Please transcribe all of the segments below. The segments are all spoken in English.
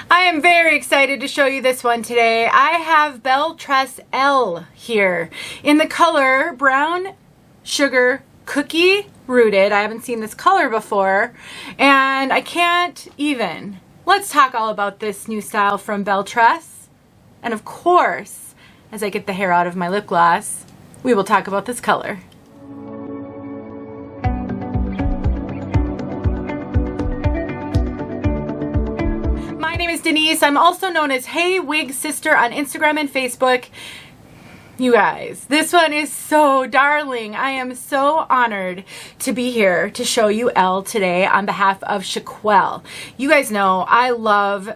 I am very excited to show you this one today. I have Belle Tress Elle here in the color Brown Sugar Cookie Rooted. I haven't seen this color before, and I can't even. Let's talk all about this new style from Belle Tress. And of course, as I get the hair out of my lip gloss, we will talk about this color. My name is Denise. I'm also known as heywigsister on Instagram and Facebook. You guys, this one is so darling. I am so honored to be here to show you Elle today on behalf of Chiquel. You guys know I love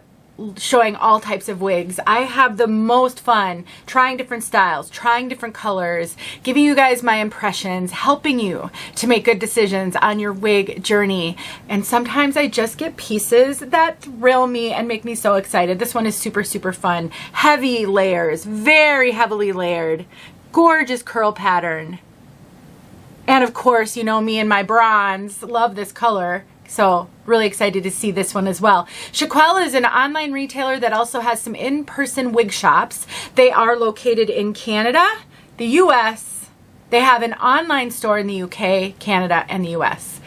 showing all types of wigs. I have the most fun trying different styles, trying different colors, giving you guys my impressions, helping you to make good decisions on your wig journey. And sometimes I just get pieces that thrill me and make me so excited. This one is super, super fun. Heavy layers, very heavily layered, gorgeous curl pattern. And of course, you know me and my bronze, love this color. So really excited to see this one as well. Chiquel is an online retailer that also has some in-person wig shops. They are located in Canada, the US. They have an online store in the UK, Canada, and the US.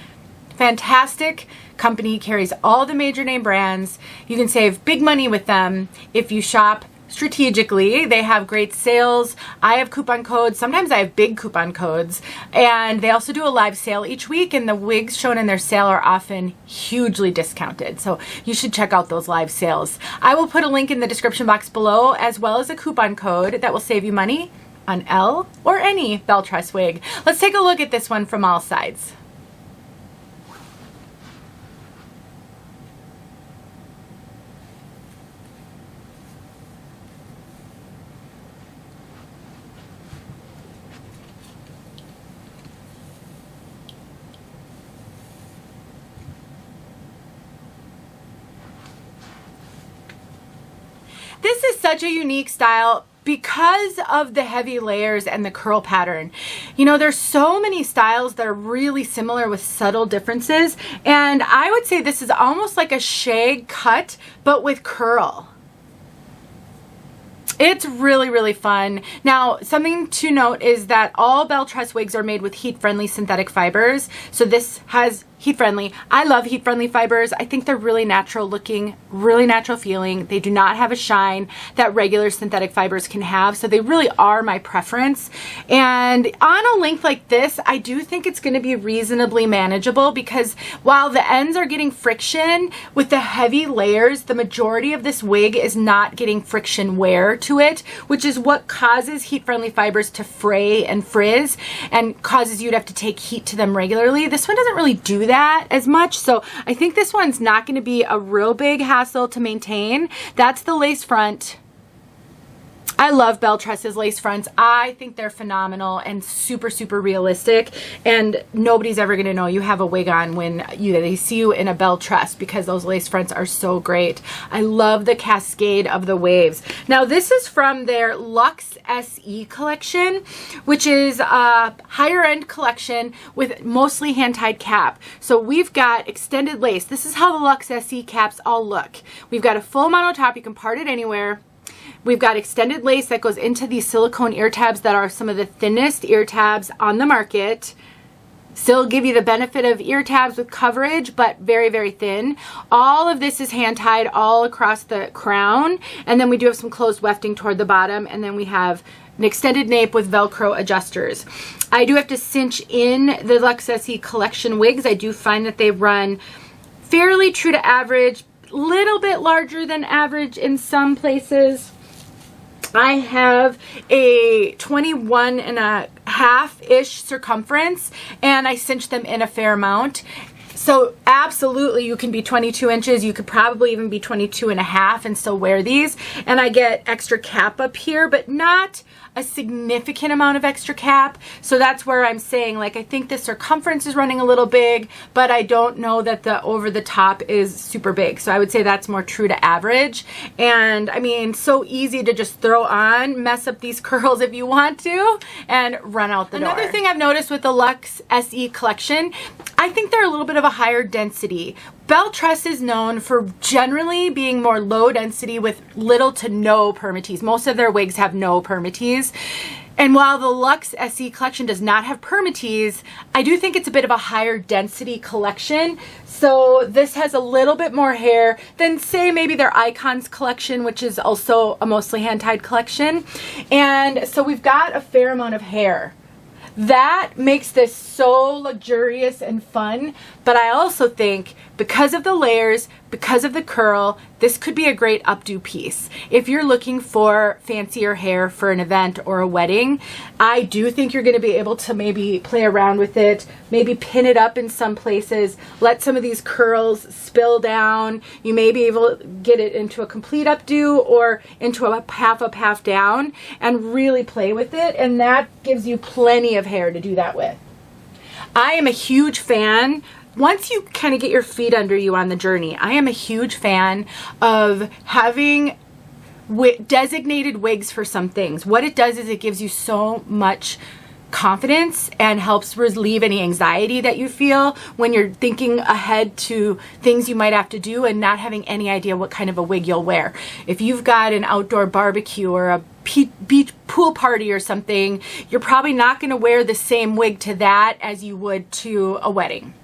Fantastic company, carries all the major name brands. You can save big money with them if you shop strategically. They have great sales. I have coupon codes. Sometimes I have big coupon codes. And they also do a live sale each week, and the wigs shown in their sale are often hugely discounted. So you should check out those live sales. I will put a link in the description box below, as well as a coupon code that will save you money on Elle or any Belle Tress wig. Let's take a look at this one from all sides. This is such a unique style because of the heavy layers and the curl pattern. You know, there's so many styles that are really similar with subtle differences, and I would say this is almost like a shag cut, but with curl. It's really, really fun. Now, something to note is that all Belle Tress wigs are made with heat-friendly synthetic fibers. So this has heat-friendly. I love heat-friendly fibers. I think they're really natural looking, really natural feeling. They do not have a shine that regular synthetic fibers can have. So they really are my preference. And on a length like this, I do think it's going to be reasonably manageable, because while the ends are getting friction with the heavy layers, the majority of this wig is not getting friction wear to it, which is what causes heat-friendly fibers to fray and frizz and causes you to have to take heat to them regularly. This one doesn't really do that as much, so I think this one's not going to be a real big hassle to maintain. That's the lace front. I love Belle Tress's lace fronts. I think they're phenomenal and super, super realistic, and nobody's ever going to know you have a wig on when they see you in a Belle Tress, because those lace fronts are so great. I love the cascade of the waves. Now, this is from their Luxe SE collection, which is a higher end collection with mostly hand-tied cap. So we've got extended lace. This is how the Luxe SE caps all look. We've got a full mono top. You can part it anywhere. We've got extended lace that goes into these silicone ear tabs that are some of the thinnest ear tabs on the market. Still give you the benefit of ear tabs with coverage, but very, very thin. All of this is hand tied all across the crown. And then we do have some closed wefting toward the bottom. And then we have an extended nape with Velcro adjusters. I do have to cinch in the Luxe SE collection wigs. I do find that they run fairly true to average, little bit larger than average in some places. I have a 21.5-ish circumference, and I cinch them in a fair amount. So absolutely, you can be 22 inches. You could probably even be 22.5 and still wear these. And I get extra cap up here, but not a significant amount of extra cap. So that's where I'm saying, like, I think the circumference is running a little big, but I don't know that the over the top is super big. So I would say that's more true to average. And I mean, so easy to just throw on, mess up these curls if you want to, and run out the door. Another thing I've noticed with the Luxe SE collection, I think they're a little bit of of a higher density. Belle Tress is known for generally being more low density with little to no permatease. Most of their wigs have no permatease. And while the Luxe SE collection does not have permatease, I do think it's a bit of a higher density collection. So this has a little bit more hair than, say, maybe their Icons collection, which is also a mostly hand-tied collection. And so we've got a fair amount of hair. That makes this so luxurious and fun, but I also think because of the layers, because of the curl, this could be a great updo piece. If you're looking for fancier hair for an event or a wedding, I do think you're going to be able to maybe play around with it, maybe pin it up in some places, let some of these curls spill down. You may be able to get it into a complete updo or into a half up, half down, and really play with it, and that gives you plenty of hair to do that with. I am a huge fan. Once you kind of get your feet under you on the journey, I am a huge fan of having designated wigs for some things. What it does is it gives you so much confidence and helps relieve any anxiety that you feel when you're thinking ahead to things you might have to do and not having any idea what kind of a wig you'll wear. If you've got an outdoor barbecue or a beach pool party or something, you're probably not going to wear the same wig to that as you would to a wedding.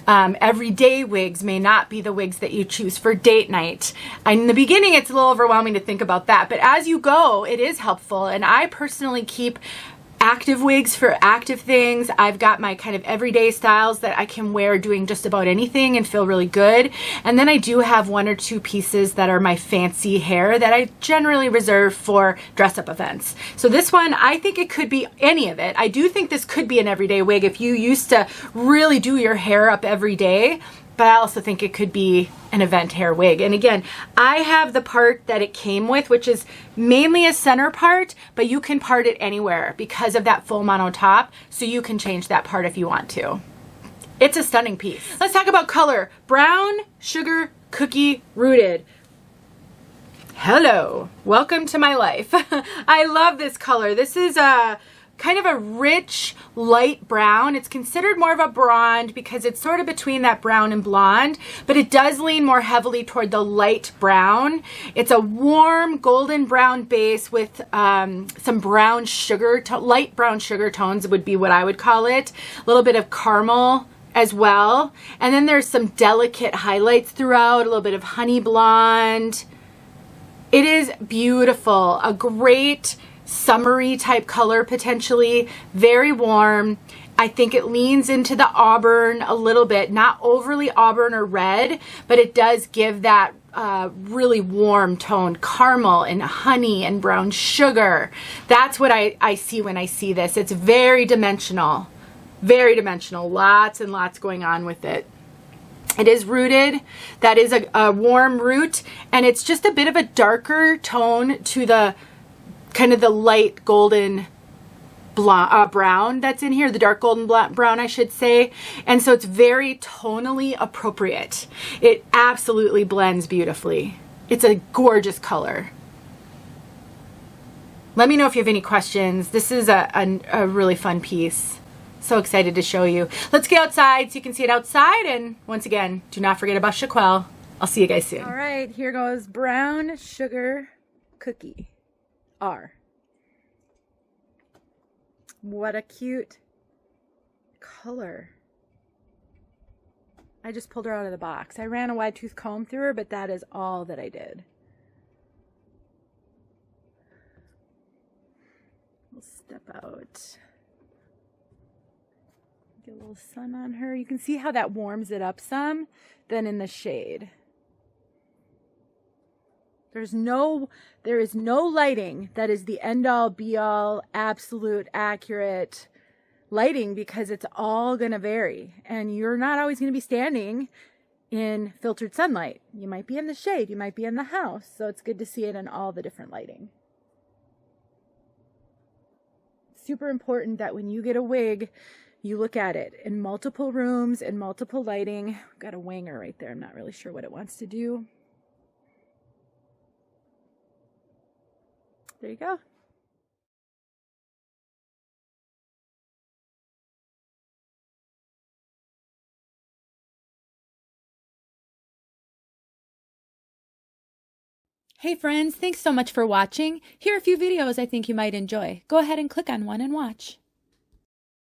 Everyday wigs may not be the wigs that you choose for date night. In the beginning, it's a little overwhelming to think about that, but as you go, it is helpful. And I personally keep active wigs for active things. I've got my kind of everyday styles that I can wear doing just about anything and feel really good. And then I do have one or two pieces that are my fancy hair that I generally reserve for dress up events. So this one, I think it could be any of it. I do think this could be an everyday wig if you used to really do your hair up every day. But I also think it could be an event hair wig. And again, I have the part that it came with, which is mainly a center part, but you can part it anywhere because of that full mono top. So you can change that part if you want to. It's a stunning piece. Let's talk about color. Brown, sugar, cookie, rooted. Hello, welcome to my life. I love this color. This is a kind of a rich light brown. It's considered more of a blonde because it's sort of between that brown and blonde, but it does lean more heavily toward the light brown. It's a warm golden brown base with some brown sugar, light brown sugar tones would be what I would call it. A little bit of caramel as well. And then there's some delicate highlights throughout, a little bit of honey blonde. It is beautiful, a great summery type color potentially, very warm. I think it leans into the auburn a little bit, not overly auburn or red, but it does give that really warm tone, caramel and honey and brown sugar. That's what I see when I see this. It's very dimensional, lots and lots going on with it. It is rooted. That is a warm root, and it's just a bit of a darker tone to the kind of the light golden brown that's in here, the dark golden brown, I should say. And so it's very tonally appropriate. It absolutely blends beautifully. It's a gorgeous color. Let me know if you have any questions. This is a really fun piece. So excited to show you. Let's get outside so you can see it outside. And once again, do not forget about Chiquel. I'll see you guys soon. All right, here goes brown sugar cookie. R. What a cute color. I just pulled her out of the box. I ran a wide tooth comb through her, but that is all that I did. We'll step out. Get a little sun on her. You can see how that warms it up some than in the shade. There is no lighting that is the end all be all absolute accurate lighting because it's all going to vary, and you're not always going to be standing in filtered sunlight. You might be in the shade, you might be in the house, so it's good to see it in all the different lighting. Super important that when you get a wig, you look at it in multiple rooms and multiple lighting. I've got a wanger right there. I'm not really sure what it wants to do. There you go. Hey friends, thanks so much for watching. Here are a few videos I think you might enjoy. Go ahead and click on one and watch.